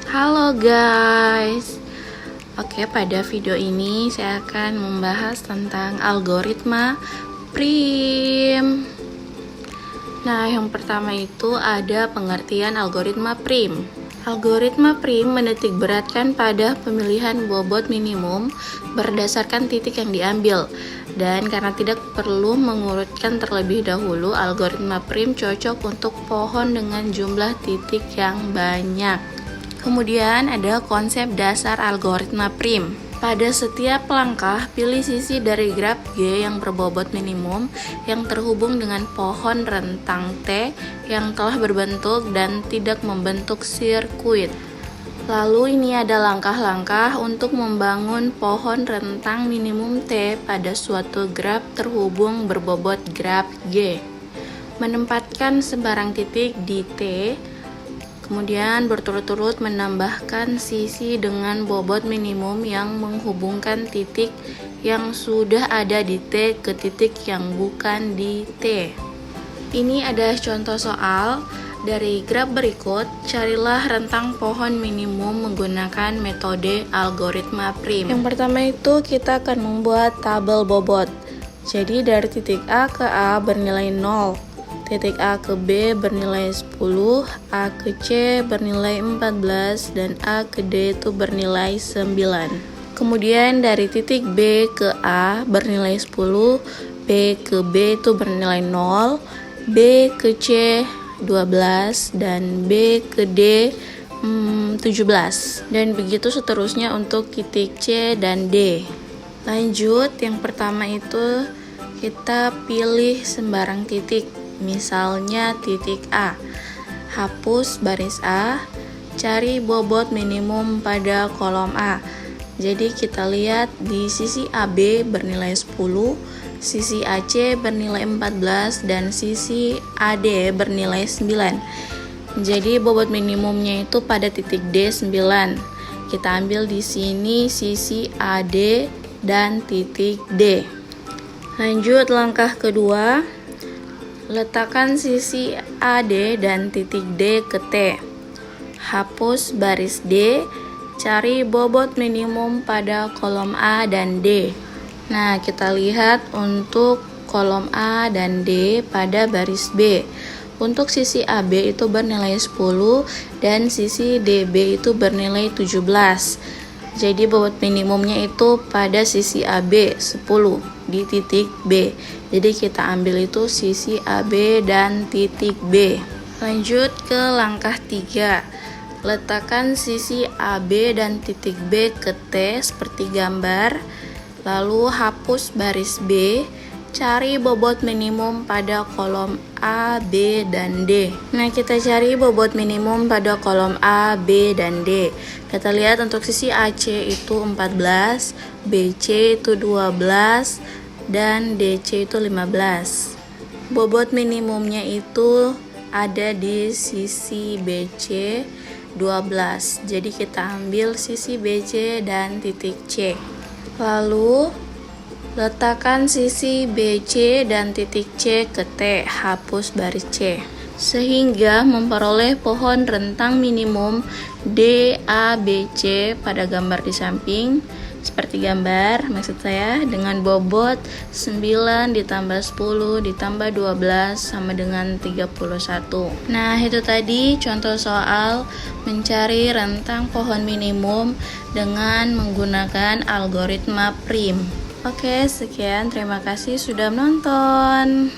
Halo guys. Oke, pada video ini saya akan membahas tentang algoritma prim. Nah, yang pertama itu ada pengertian algoritma prim. Algoritma prim menitik beratkan pada pemilihan bobot minimum berdasarkan titik yang diambil. Dan karena tidak perlu mengurutkan terlebih dahulu, algoritma prim cocok untuk pohon dengan jumlah titik yang banyak. Kemudian ada konsep dasar algoritma prim. Pada setiap langkah, pilih sisi dari graf G yang berbobot minimum yang terhubung dengan pohon rentang T yang telah berbentuk dan tidak membentuk sirkuit. Lalu ini ada langkah-langkah untuk membangun pohon rentang minimum T pada suatu graf terhubung berbobot graf G. Menempatkan sembarang titik di T, kemudian berturut-turut menambahkan sisi dengan bobot minimum yang menghubungkan titik yang sudah ada di T ke titik yang bukan di T. Ini ada contoh soal dari graf berikut. Carilah rentang pohon minimum menggunakan metode algoritma prim. Yang pertama itu kita akan membuat tabel bobot. Jadi dari titik A ke A bernilai 0. Titik A ke B bernilai 10, A ke C bernilai 14, dan A ke D itu bernilai 9. Kemudian dari titik B ke A bernilai 10, B ke B itu bernilai 0, B ke C 12, dan B ke D 17. Dan begitu seterusnya untuk titik C dan D. Lanjut, yang pertama itu kita pilih sembarang titik. Misalnya titik A, hapus baris A, cari bobot minimum pada kolom A. Jadi kita lihat di sisi AB bernilai 10, sisi AC bernilai 14, dan sisi AD bernilai 9. Jadi bobot minimumnya itu pada titik D 9. Kita ambil di sini sisi AD dan titik D. Lanjut langkah kedua. Letakkan sisi AD dan titik D ke T. Hapus baris D, cari bobot minimum pada kolom A dan D. Nah, kita lihat untuk kolom A dan D pada baris B. Untuk sisi AB itu bernilai 10 dan sisi DB itu bernilai 17. Jadi bobot minimumnya itu pada sisi AB 10 di titik B. Jadi kita ambil itu sisi AB dan titik B. Lanjut ke langkah 3. Letakkan sisi AB dan titik B ke T seperti gambar. Lalu hapus baris B. Cari bobot minimum pada kolom A, B, dan D. Nah, kita cari bobot minimum pada kolom A, B, dan D. Kita lihat untuk sisi AC itu 14, BC itu 12, dan DC itu 15. Bobot minimumnya itu ada di sisi BC 12. Jadi kita ambil sisi BC dan titik C. Lalu letakkan sisi BC dan titik C ke T, hapus baris C, sehingga memperoleh pohon rentang minimum DABC pada gambar di samping. Seperti gambar, maksud saya dengan bobot 9 ditambah 10 ditambah 12 sama dengan 31. Nah, itu tadi contoh soal mencari rentang pohon minimum dengan menggunakan algoritma prim. Oke, sekian. Terima kasih sudah menonton.